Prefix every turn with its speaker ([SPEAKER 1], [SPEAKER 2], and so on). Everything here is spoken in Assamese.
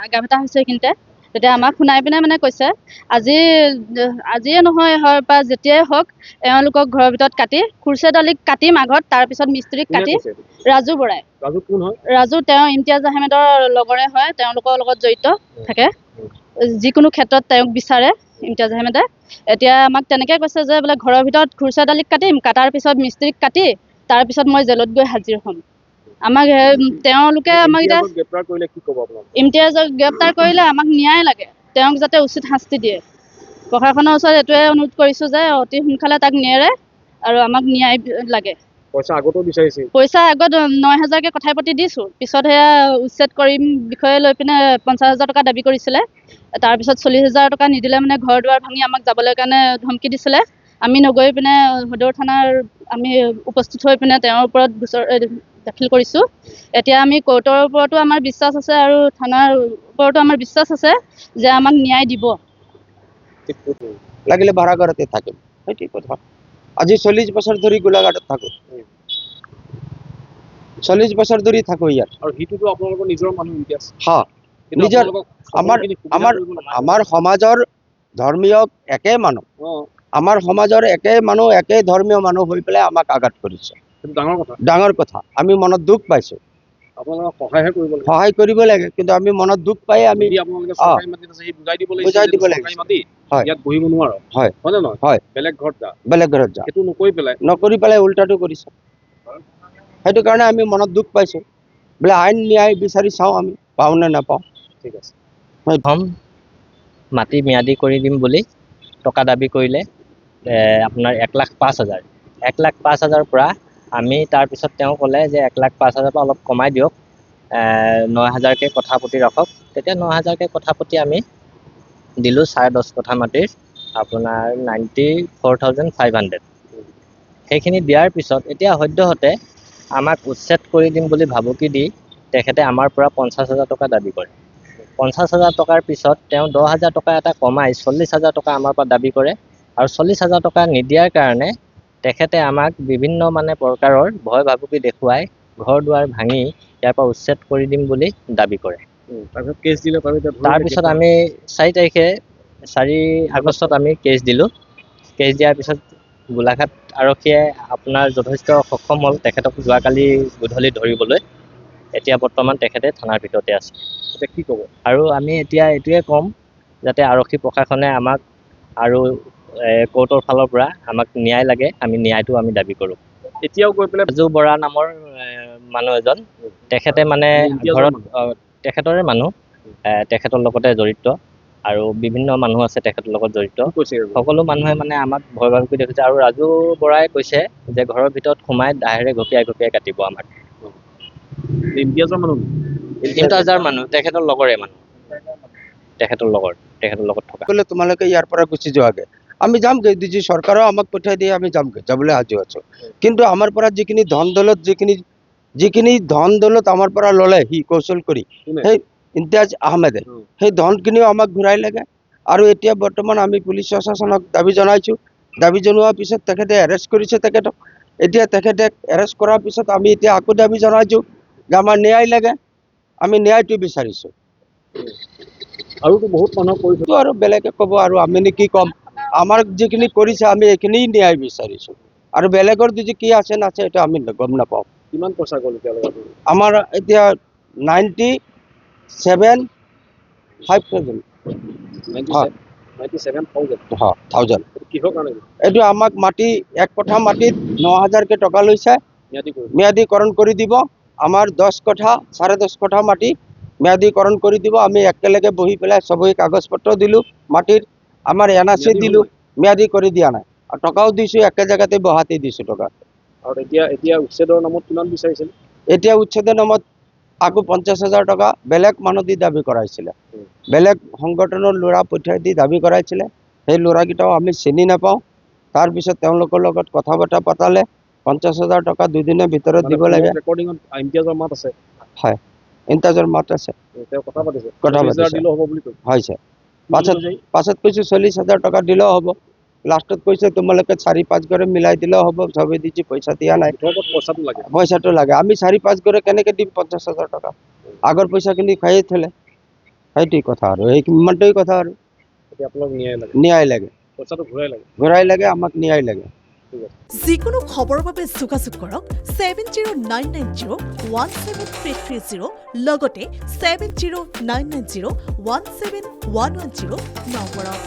[SPEAKER 1] আগাভেটা হৈছে এইখিনিতে। তেতিয়া আমাক শুনাই পিনে মানে কৈছে আজিয়ে নহয় হয় বা যেতিয়াই হওক এওঁলোকক ঘৰৰ ভিতৰত কাটি খুৰছেদ আলীক কাটিম আগত, তাৰপিছত মিস্ত্ৰীক কাটি। ৰাজু বৰাই।
[SPEAKER 2] ৰাজু কোন হয়?
[SPEAKER 1] ৰাজু তেওঁ ইমতিয়াজ আহমেদৰ লগৰে হয়, তেওঁলোকৰ লগত জড়িত থাকে। যিকোনো ক্ষেত্ৰত তেওঁক বিচাৰে ইমতিয়াজ আহমেদে। এতিয়া আমাক তেনেকৈ কৈছে যে বোলে ঘৰৰ ভিতৰত খুৰছেদ আলীক কাটিম, কাটাৰ পিছত মিস্ত্ৰীক কাটি তাৰপিছত মই জেলত গৈ হাজিৰ হ'ম। আমাক তেওঁলোকে আমাক এতিয়া
[SPEAKER 2] গ্ৰেপ্তাৰ কৰিলে কি ক'ব আপোনাক?
[SPEAKER 1] ইমতিয়াজক গ্ৰেপ্তাৰ কৰিলে আমাক ন্যায় লাগে, তেওঁক যাতে উচিত শাস্তি দিয়ে। প্ৰশাসনৰ ওচৰত এইটোৱে অনুৰোধ কৰিছোঁ যে অতি সোনকালে তাক নেৰে আৰু আমাক ন্যায় লাগে।
[SPEAKER 2] পইচা আগতো বিচাৰিছিল?
[SPEAKER 1] পইচা আগত 9,000কে কথা পাতি দিছোঁ। পিছত সেয়া উচ্ছেদ কৰিম বিষয়ে লৈ পিনে 50,000 টকা দাবী কৰিছিলে। তাৰপিছত 40,000 টকা নিদিলে মানে ঘৰ দুৱাৰ ভাঙি আমাক যাবলৈ কাৰণে ধমকি দিছিলে। আমি নগৈ পিনে সদৰ থানাৰ আমি উপস্থিত হৈ পিনে তেওঁৰ ওপৰত গোচৰ দাখিল কৰিছোঁ। এতিয়া আমি কোৰ্টৰ ওপৰতো আমাৰ বিশ্বাস আছে আৰু থানাৰ ওপৰতো আমাৰ বিশ্বাস আছে যে আমাক ন্যায় দিব।
[SPEAKER 3] লাগিলে ভাড়া ঘৰতে থাকিম, সেইটোৱে কথা। আজি 40 বছৰ ধৰি গোলাঘাটত থাকোঁ। 40 বছৰ ধৰি থাকোঁ ইয়াত।
[SPEAKER 2] আৰু সিটোতো আপোনালোকৰ নিজৰ মানুহ ইমতিয়াজ?
[SPEAKER 3] হ্যাঁ, নিজৰ আমাৰ সমাজৰ ধৰ্মীয় একে মানুহ। আমাৰ সমাজৰ একে মানুহ, একে ধৰ্মীয় মানুহ হৈ পেলাই আমাক আঘাত কৰিছে। ডাঙৰ কথা। আমি মনত দুখ পাইছোঁ। সহায় কৰিব লাগে, কিন্তু আমি মনত দুখ পাই আমি বুজাই দিব লাগে। হয়, বেলেগ ঘৰত যা নকৰি পেলাই উল্টাটো কৰিছে। সেইটো কাৰণে আমি মনত দুখ পাইছোঁ। বোলে আইন ন্যায় বিচাৰি চাওঁ আমি পাওঁ নে নাপাওঁ।
[SPEAKER 2] ঠিক আছে।
[SPEAKER 4] মাটি ম্যাদী কৰি দিম বুলি টকা দাবী কৰিলে আপোনাৰ 1,05,000। 1,05,000 পৰা আমি তাৰপিছত তেওঁ ক'লে যে 1,05,000 পৰা অলপ কমাই দিয়ক, 9,000কে কথা পাতি ৰাখক। তেতিয়া 9,000কে কথা পাতি আমি দিলোঁ 10.5 কঠা মাটিৰ আপোনাৰ 94,500। সেইখিনি দিয়াৰ পিছত এতিয়া সদ্যহতে আমাক উচ্ছেদ কৰি দিম বুলি ভাবুকি দি তেখেতে আমাৰ পৰা 50,000 টকা দাবী কৰে। 50,000 টকাৰ পিছত তেওঁ 10,000 টকা এটা কমাই 40,000 টকা আমাৰ পৰা দাবী কৰে। আৰু 40,000 টকা নিদিয়াৰ কাৰণে তেখেতে আমাক বিভিন্ন প্ৰকাৰৰ ভয় ভাবুকি দেখুৱাই ঘৰ দুৱাৰ ভাঙি ইয়াৰ পৰা উচ্ছেদ কৰি দিম বুলি দাবী কৰে। তাৰপিছত আমি 4 আগষ্টত আমি কেছ দিলোঁ। কেছ দিয়াৰ পিছত গোলাঘাট আৰক্ষীয়ে আপোনাৰ যথেষ্ট সক্ষম হ'ল তেখেতক যোৱাকালি গধূলি ধৰিবলৈ। এতিয়া বৰ্তমান তেখেতে থানাৰ ভিতৰতে আছে।
[SPEAKER 2] কি ক'ব?
[SPEAKER 4] আৰু আমি এতিয়া এইটোৱে ক'ম যাতে আৰক্ষী প্ৰশাসনে আমাক আৰু কোৰ্টৰ ফালৰ পৰা আমাক ন্যায় লাগে, আমি ন্যায়টো আমি দাবী কৰোঁ।
[SPEAKER 2] এতিয়াও গৈ পেলাই
[SPEAKER 4] ৰাজু বৰা নামৰ মানুহ এজন, তেখেতে ঘৰত তেখেতৰে মানুহ, তেখেতৰ লগতে জড়িত আৰু বিভিন্ন মানুহ আছে তেখেতৰ লগত জড়িত। সকলো মানুহে আমাক ভয় ভাবুকি দেখিছে। আৰু ৰাজু বৰাই কৈছে যে ঘৰৰ ভিতৰত সোমাই দাহেৰে ঘপিয়াই কাটিব আমাক।
[SPEAKER 2] ইমতিয়াজৰ
[SPEAKER 4] মানুহ তেখেতৰ লগৰে মানুহ, তেখেতৰ লগত থকা।
[SPEAKER 3] তোমালোকে ইয়াৰ পৰা গুচি যোৱাগে, আমি যামগে। ডিজি চৰকাৰেও আমাক পঠিয়াই দিয়ে, আমি যামগে, যাবলৈ সাজু আছোঁ। কিন্তু আমাৰ পৰা যিখিনি ধন দৌলত আমাৰ পৰা ল'লে সি কৌশল কৰি, সেই ইমতিয়াজ আহমেদে সেই ধনখিনিও আমাক ঘূৰাই লাগে। আৰু এতিয়া বৰ্তমান আমি পুলিচ প্ৰশাসনক দাবী জনাইছোঁ। দাবী জনোৱাৰ পিছত তেখেতে এৰেষ্ট কৰিছে তেখেতক। এতিয়া তেখেতে এৰেষ্ট কৰাৰ পিছত আমি এতিয়া আকৌ দাবী জনাইছোঁ যে আমাৰ ন্যায় লাগে, আমি ন্যায়টো বিচাৰিছোঁ।
[SPEAKER 2] আৰুতো বহুত মানুহ কৰিছে,
[SPEAKER 3] আৰু বেলেগে ক'ব আৰু আমি কি ক'ম। আমাৰ যিখিনি কৰিছে আমি এইখিনি ন্যায় বিচাৰিছোঁ। আৰু বেলেগৰ যদি কি আছে নাছে এইটো আমি গম নাপাওঁ।
[SPEAKER 2] কিমান পইচা গ'ল এতিয়ালৈকে?
[SPEAKER 3] আমাৰ এতিয়া 97,500। এইটো আমাক মাটি 1 কঠা মাটিত 9,000কে টকা লৈছে, ম্যাদীকৰণ কৰি দিব। আমাৰ 10 কঠা 10.5 কঠা মাটি ম্যাদীকৰণ কৰি দিব। আমি একেলগে বহি পেলাই চবই কাগজ পত্ৰ দিলোঁ মাটিৰ, আমাৰ NRC দিলোঁ, ম্যাদী কৰি দিয়া নাই। আৰু টকাও দিছোঁ, একে জেগাতে বহাতে দিছোঁ টকা।
[SPEAKER 2] আৰু এতিয়া উচ্ছেদৰ নামত কিমান বিচাৰিছিল?
[SPEAKER 3] এতিয়া উচ্ছেদৰ নামত আকৌ 50,000 টকা বেলেগ মানুহ দি দাবী কৰাইছিলে। বেলেগ সংগঠনৰ ল'ৰা পঠিয়াই দি দাবী কৰাইছিলে। সেই ল'ৰাকেইটাও আমি চিনি নাপাওঁ। তাৰপিছত তেওঁলোকৰ লগত কথা বতৰা পতালে 50,000 টকা 2 দিনৰ ভিতৰত দিব লাগে। হয়, ইমতিয়াজৰ মাত আছে, কথা পাতিছে হৈছে। পাছত কৈছে 40,000 টকা দিলেও হ'ব। লাষ্টত কৈছে তোমালোকে 4-5 ঘৰে মিলাই দিলেও হ'ব, চবেই দিছে, পইচা দিয়া নাই। পইচাটো লাগে। আমি 4-5 ঘৰে কেনেকে দিম 50,000 টকা? আগৰ পইচাখিনি খাইয়ে থলে। সেইটোৱেই কথা আৰু ইমানটোৱেই কথা আৰু
[SPEAKER 2] এতিয়া আপোনাক ন্যায় লাগে,
[SPEAKER 3] ন্যায় লাগে,
[SPEAKER 2] পইচাটো
[SPEAKER 3] ঘূৰাই লাগে, আমাক ন্যায় লাগে।
[SPEAKER 5] যিকোনো খবৰৰ বাবে যোগাযোগ কৰক 7099017330 লগতে 7099017110 নম্বৰত।